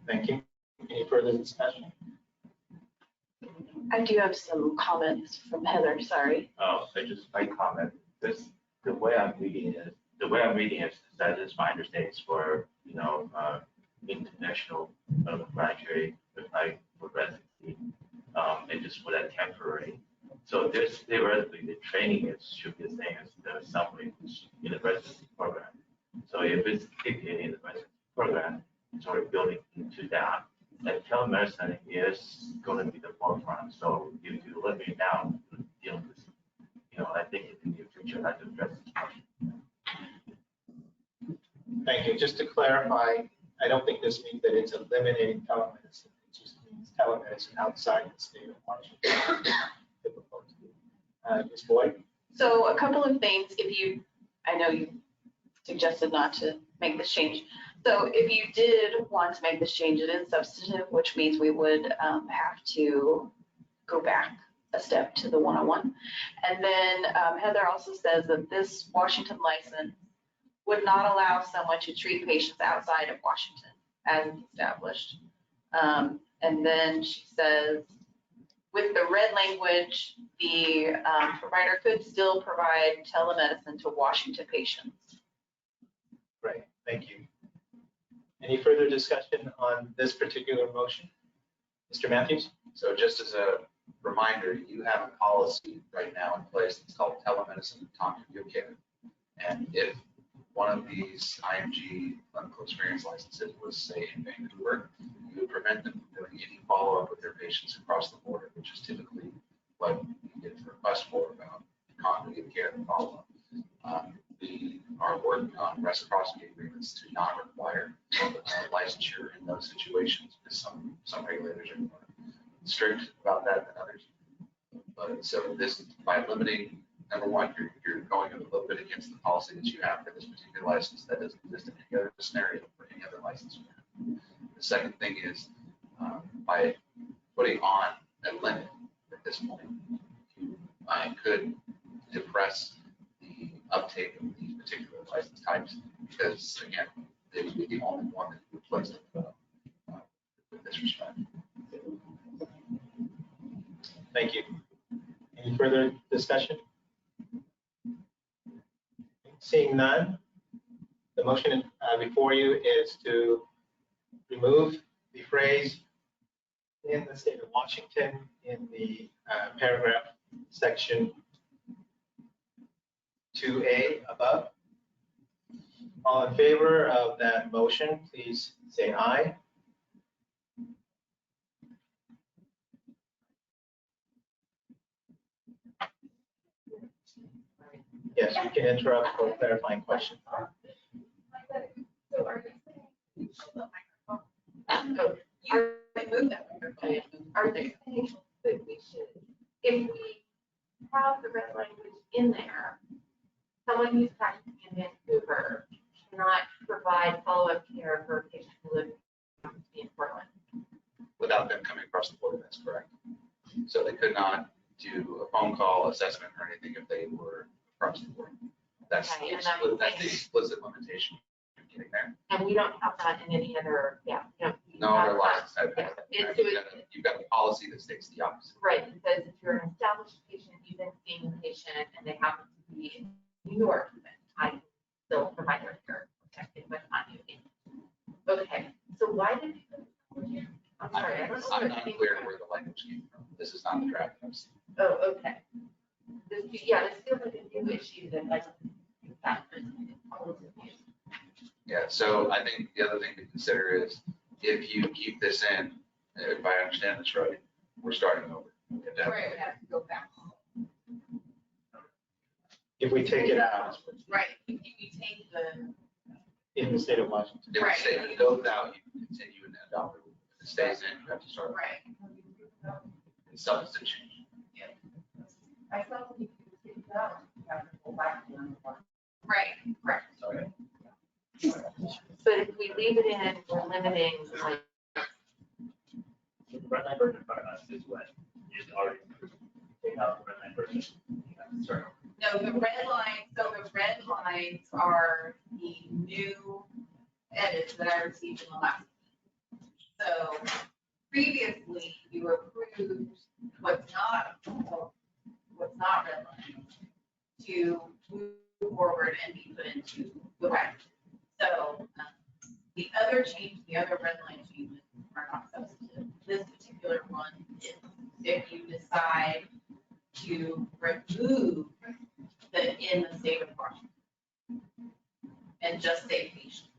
Thank you. Any further discussion? I do have some comments from Heather, sorry. I comment. The way I'm reading it is that it's my understanding is for, international graduate applying for residency, and just for that temporary. So this theoretically, the training is should be the same as the summary in the residency program. So if it's dictated in the residency program, it's already building into that. And telemedicine is going to be the forefront. So if you let me down, deal with this, I think in the near future, I have to address this. Thank you. Just to clarify, I don't think this means that it's eliminating telemedicine. It just means telemedicine outside the state of Washington. Ms. Boyd? So a couple of things, I know you suggested not to make this change. So if you did want to make this change, it is substantive, which means we would have to go back a step to the 101. And then Heather also says that this Washington license would not allow someone to treat patients outside of Washington as established. And then she says, with the red language, the provider could still provide telemedicine to Washington patients. Great, thank you. Any further discussion on this particular motion? Mr. Matthews? So just as a reminder, you have a policy right now in place that's called telemedicine continuity of care. And if one of these IMG clinical experience licenses was, say, in Vancouver, you would prevent them from doing any follow-up with their patients across the border, which is typically what you get a request for about continuity of care and follow-up. We are working on reciprocity agreements to not require licensure in those situations, because some regulators are more strict about that than others. But so this, by limiting, number one, you're going a little bit against the policy that you have for this particular license that doesn't exist in any other scenario for any other license. The second thing is by putting on a limit at this point, you could depress the uptake of these particular license types, because again, they would be the only one that would place in this respect. Thank you. Any further discussion? Seeing none, the motion before you is to remove the phrase "in the state of Washington" in the paragraph section 2A above. All in favor of that motion, please say aye. Yes, you can interrupt for clarifying question. So are you saying, you remove that microphone? Are they saying that we should, if we have the red language in there, someone who's practicing in Vancouver cannot provide follow-up care for a patient who lives in Portland? Without them coming across the border, that's correct. So they could not do a phone call assessment or anything if they were across the border. That's Okay, the and that was explicit limitation you're getting there. And we don't have that in any other, No other license type. It's You've got a policy that states the opposite. right, it says if you're an established patient, you've been seeing the patient and they happen to be in New York, then I can still provide their care protected with continuity. Okay, so why did you? I'm sorry, I don't know. I'm not clear where the language came from. This is not the draft. Oh, okay. This feels like a new issue that like. Yeah, so I think the other thing to consider is if you keep this in, if I understand this right, we're starting over. We have to go back. If we take it out, Right, if you take the. in the state of Washington. If it stays, if it goes out, you continue and adopt it. If it stays in, you have to start. Right. It's substance change. I thought you could take it out, you have to go back to one. Right. Okay. But if we leave it in, we're limiting like. The red line version in front of us is what is already approved. Take out the red line version. Sorry. No, the red line, so the red lines are the new edits that I received in the last meeting. So previously, you approved what's not red line to move forward and be put into the record. So the other change, the other red line changes are not substantive. This particular one is if you decide to remove the in the state of Washington and just say patients.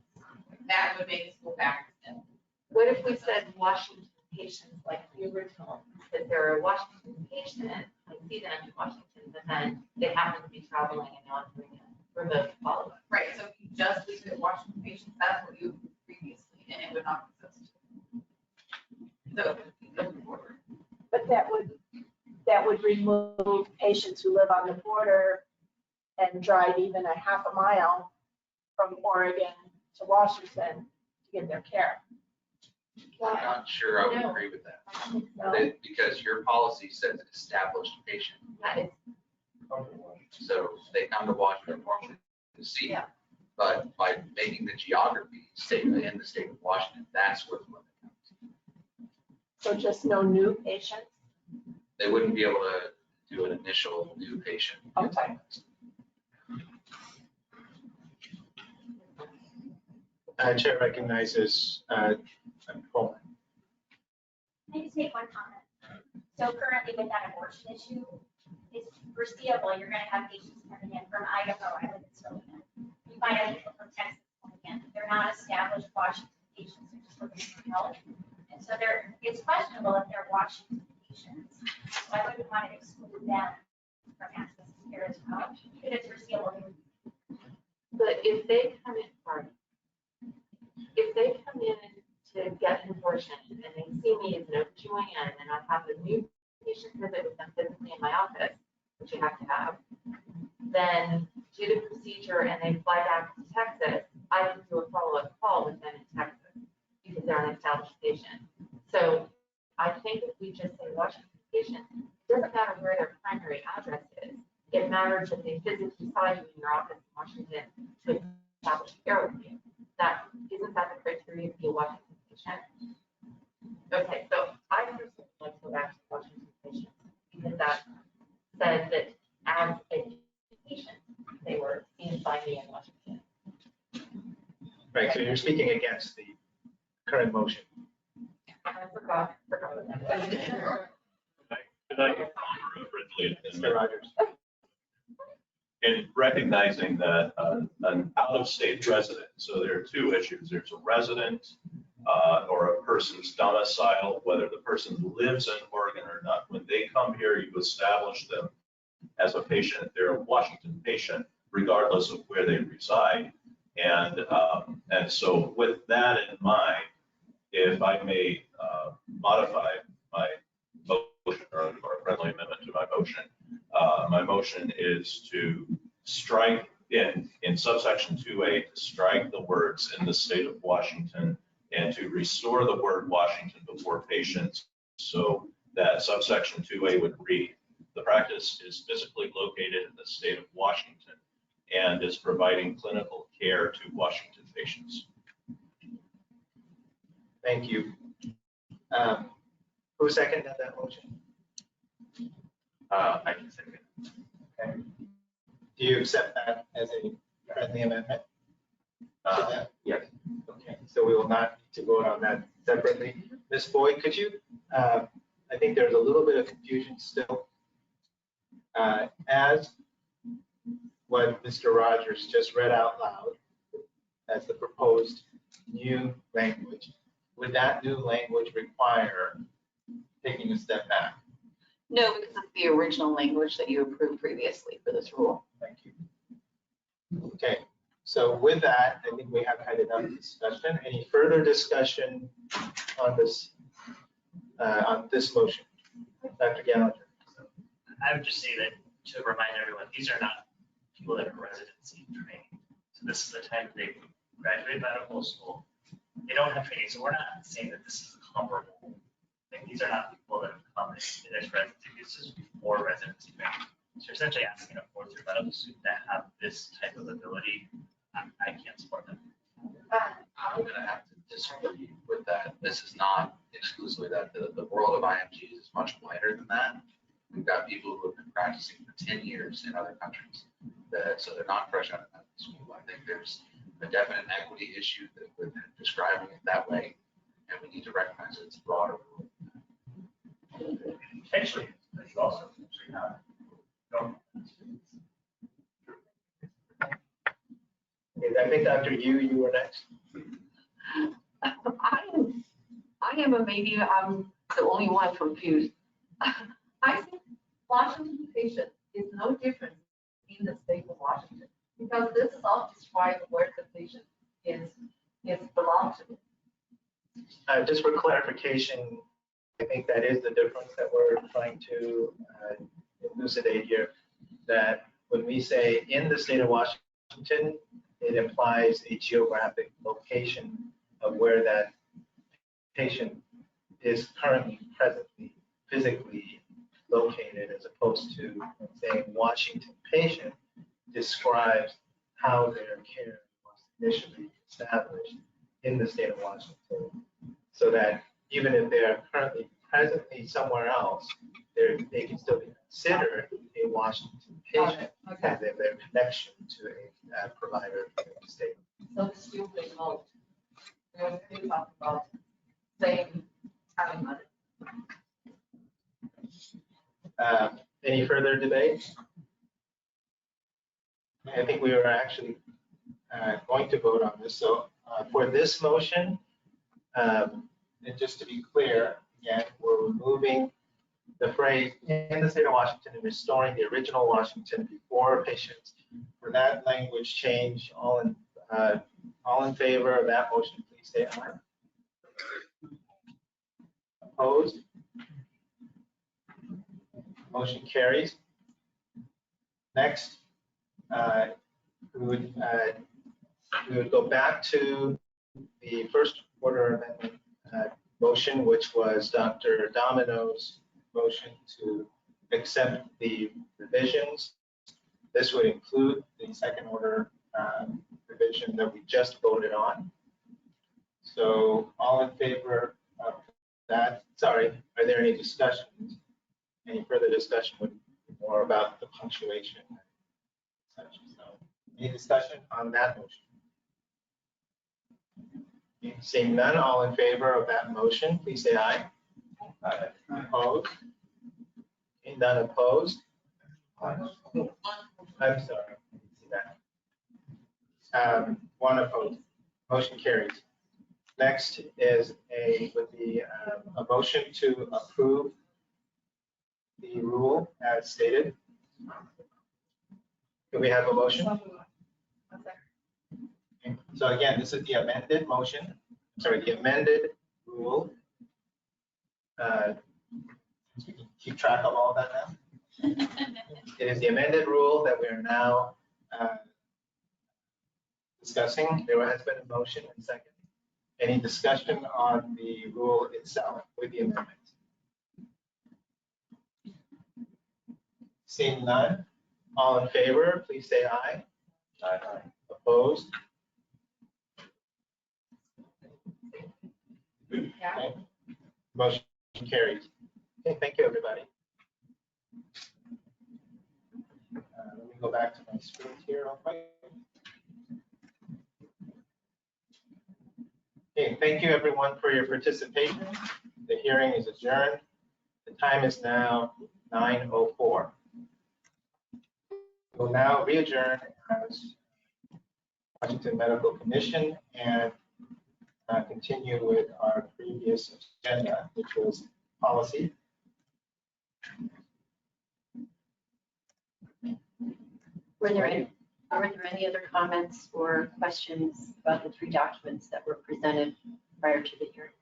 That would make us go back to them. What if we said Washington patients, like the original, that they're a Washington patient, like see them in Washington, but then they happen to be traveling and not doing a remote follow-up. Right, so if you just leave it Washington patients, that's what you previously, and it would not exist. So, looking forward. But that would remove patients who live on the border and drive even a half a mile from Oregon to Washington to get their care. I'm not sure I would agree with that. No. Because your policy says established patient. That is, So they come to Washington normally to see. Yeah. But by making the geography state in the state of Washington, that's where the limit comes. So just no new patients? They wouldn't be able to do an initial new patient. Okay. Chair recognizes Coleman. Can I just make one comment? So currently with that abortion issue, it's foreseeable you're gonna have patients coming in from Idaho, I live in Spokane. You might have people from Texas coming in. They're not established Washington patients, they're just looking for help. And so it's questionable if they're Washington patients. So I wouldn't want to exclude them from access to care as well, if it's foreseeable. but if they come in, sorry, if they come in to get an abortion and they see me as an OBGYN and I have a new patient visit with them physically in my office, which you have to have, then do the procedure and they fly back to Texas, I can do a follow-up call with them in Texas because they're an established patient. So I think if we just say Washington patient, it doesn't matter where their primary address is. It matters that they physically saw you in your office in Washington to establish care with you. Isn't that the criteria to be a Washington patient? Okay, so I personally would like to go back to Washington patients because that says that as a patient, they were seen by me in Washington. Right, so you're speaking against the current motion. I forgot what that was. Good night, Ridley and Mr. Rogers. in recognizing that an out-of-state resident, so there are two issues. There's a resident or a person's domicile, whether the person lives in Oregon or not. When they come here, you establish them as a patient. They're a Washington patient, regardless of where they reside. And so with that in mind, if I may modify my motion or a friendly amendment to my motion is to strike in subsection 2A, to strike the words in the state of Washington and to restore the word Washington before patients so that subsection 2A would read, the practice is physically located in the state of Washington and is providing clinical care to Washington patients. Thank you. Who seconded that motion? I can second. Okay. Do you accept that as a friendly amendment? Yes. Okay, so we will not need to vote on that separately. Ms. Boyd, could you, I think there's a little bit of confusion still. As what Mr. Rogers just read out loud as the proposed new language, would that new language require taking a step back? No, because it's the original language that you approved previously for this rule. Thank you. Okay, so with that, I think we have had enough discussion. Any further discussion on this motion? Dr. Gallagher. I would just say that to remind everyone, these are not people that are residency trained. So this is the time that they graduate medical school. They don't have training, so we're not saying that this is comparable. Like, these are not people that have come in as residency. This is before residency training. So you're essentially asking a fourth-year medical student to have this type of ability. I can't support them. I'm going to have to disagree with that. This is not exclusively that. The world of IMGs is much wider than that. We've got people who have been practicing for 10 years in other countries. So they're not fresh out of medical school. I think there's a definite equity issue that with describing it that way, and we need to recognize that it's broader. Potentially, but you also potentially have Okay, I think after you were next. I am maybe I'm the only one confused. I think Washington patient is no different in the state of Washington because this is all described where the patient is belongs to. Just for clarification, I think that is the difference that we're trying to elucidate here, that when we say in the state of Washington, it implies a geographic location of where that patient is currently presently physically located, as opposed to saying Washington patient describes how their care was initially established in the state of Washington, so that even if they are currently presently somewhere else, they can still be considered a Washington patient because of their connection to a provider in the state. So it's still remote. We're still talking about same having money. Any further debate? I think we were actually going to vote on this. So for this motion, and just to be clear, again, we're removing the phrase in the state of Washington and restoring the original Washington before patients. For that language change, all in favor of that motion, please say aye. Opposed? Motion carries. Next, we would go back to the first order amendment motion, which was Dr. Domino's motion to accept the revisions. This would include the second order revision that we just voted on. So all in favor of that? Sorry, are there any discussions? Any further discussion would be more about the punctuation. So, any discussion on that motion? Seeing none, all in favor of that motion, please say aye. Aye. Opposed? Okay, none opposed? I'm sorry, I didn't see that. One opposed. Motion carries. Next is a motion to approve the rule as stated. Do we have a motion? Okay. So again, this is the amended motion, sorry, the amended rule. We can keep track of all of that now. It is the amended rule that we are now discussing. There has been a motion and second. Any discussion on the rule itself with the amendment? Seeing none, all in favor, please say aye. Aye. Opposed? Okay. Motion carries. Okay, thank you, everybody. Let me go back to my screen here real quick. Okay, thank you, everyone, for your participation. The hearing is adjourned. The time is now 9:04. We'll now re-adjourn as Washington Medical Commission and continue with our previous agenda, which was policy. Were there any other comments or questions about the three documents that were presented prior to the hearing?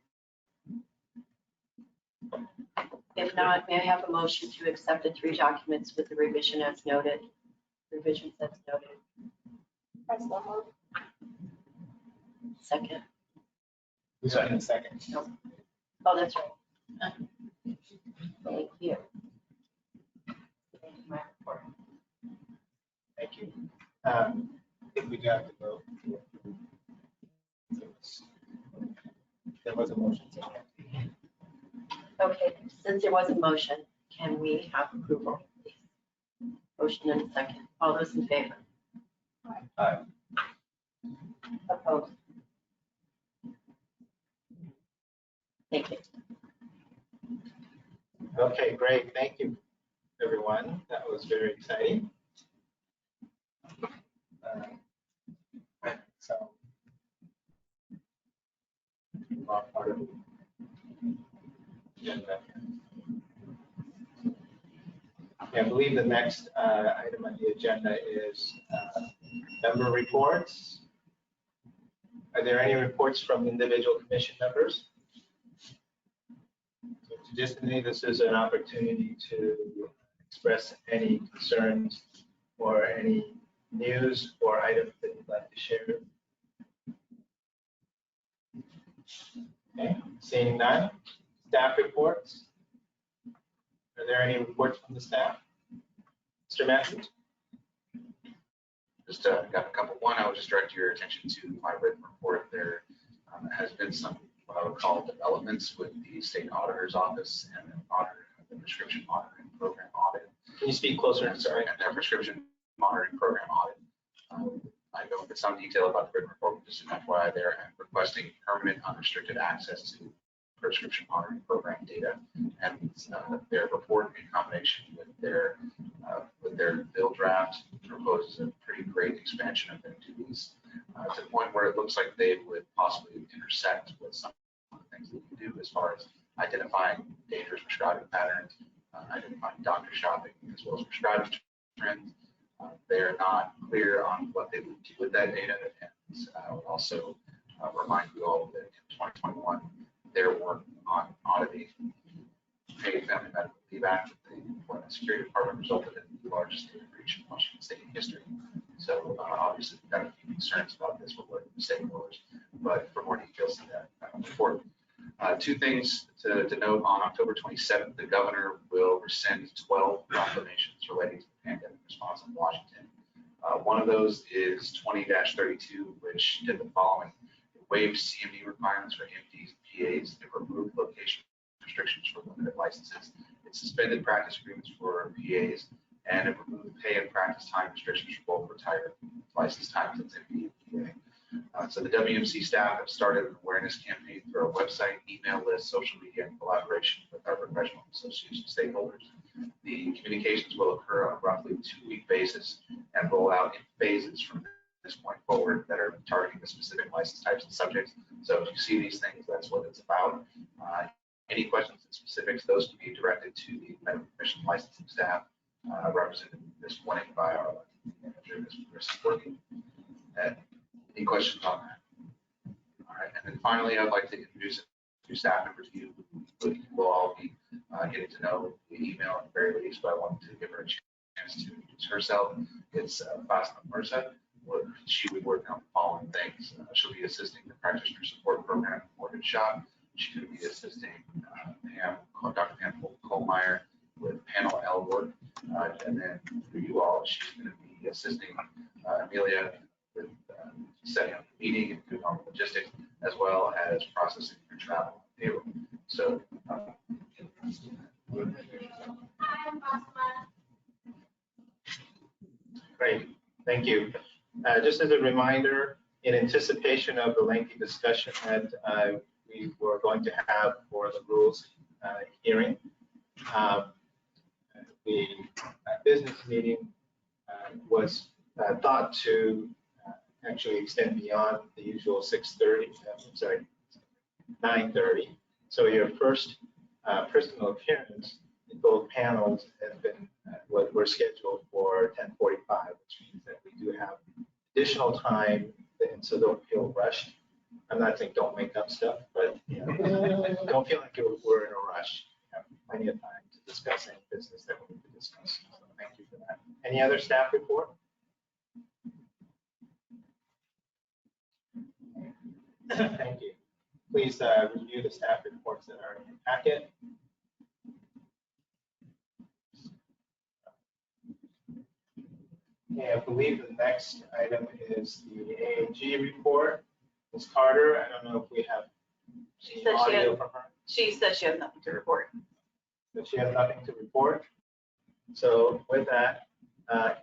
If not, may I have a motion to accept the three documents with the revisions as noted? Second. Who's in second? Oh, that's right. Thank you. My report. Thank you. I think we got to go. There was a motion. Okay, since there was a motion, can we have approval, please? Motion and a second. All those in favor? Aye. Opposed? Thank you. Okay, great. Thank you, everyone. That was was very exciting. So, part of the agenda. I believe the next item on the agenda is member reports. Are there any reports from individual commission members? So traditionally, this is an opportunity to express any concerns or any news or items that you'd like to share. Okay, seeing none. Staff reports. Are there any reports from the staff? Mr. Matthews? Just got a couple. One, I would just direct your attention to my written report. There has been some what I would call developments with the state auditor's office and the prescription monitoring program audit. Can you speak closer? I'm sorry, and their prescription monitoring program audit. I go into some detail about the written report, but just an FYI there, and requesting permanent unrestricted access to prescription monitoring program data, and their report in combination with their bill draft proposes a pretty great expansion of their duties to the point where it looks like they would possibly intersect with some of the things that we do as far as identifying dangerous prescribing patterns, identifying doctor shopping, as well as prescribing trends. They are not clear on what they would do with that data, and I would also remind you all that in 2021, their work on auditing paid family medical leave act with the Employment Security Department resulted in the largest data breach in Washington State history. So obviously, we've got a few concerns about this. We're working with stakeholders, but for more details in that report. Two things to note: on October 27th, the governor will rescind 12 proclamations relating to the pandemic response in Washington. One of those is 20-32, which did the following: it waived CMD requirements for MDs and PAs. It removed location restrictions for limited licenses. It suspended practice agreements for PAs, and it removed pay and practice time restrictions for both retired license times as MD and PA. So the WMC staff have started an awareness campaign through our website, email list, social media, and collaboration with our professional association stakeholders. The communications will occur on a roughly 2-week basis and roll out in phases from this point forward that are targeting the specific license types and subjects. So if you see these things, that's what it's about. Any questions and specifics, those can be directed to the Medical Commission licensing staff, represented this morning by our manager, Mr. Chris Working. Any questions on that? All right, and then finally, I'd like to introduce a new staff member to you who will all be getting to know the email at the very least, but I wanted to give her a chance to introduce herself. It's Fatima Mirza. She would work on the following things. She'll be assisting the practitioner support program Morgan Shop. She's going to be assisting Dr. Pam Kohlmeyer with panel L work. And then for you all, she's going to be assisting Amelia with setting up the meeting and doing all the logistics, as well as processing your travel and payroll. So, great, thank you. Just as a reminder, in anticipation of the lengthy discussion that we were going to have for the rules hearing, the business meeting was thought to actually extend beyond the usual 6:30, I'm sorry, 9:30. So your first personal appearance in both panels has been were scheduled for 10:45, which means that we do have additional time, and so don't feel rushed. I'm not saying don't make up stuff, but you know, don't feel like we're in a rush. We have plenty of time to discuss any business that we need to discuss. So thank you for that. Any other staff report? Thank you. Please review the staff reports that are in your packet. Okay, I believe the next item is the IMG report. Ms. Carter, I don't know if we have any audio from her. She said she has nothing to report. But she has nothing to report. So with that,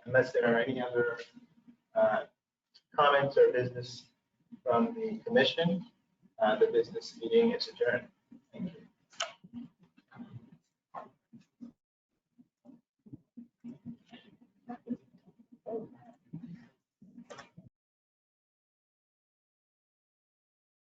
unless there are any other comments or business from the commission, the business meeting is adjourned.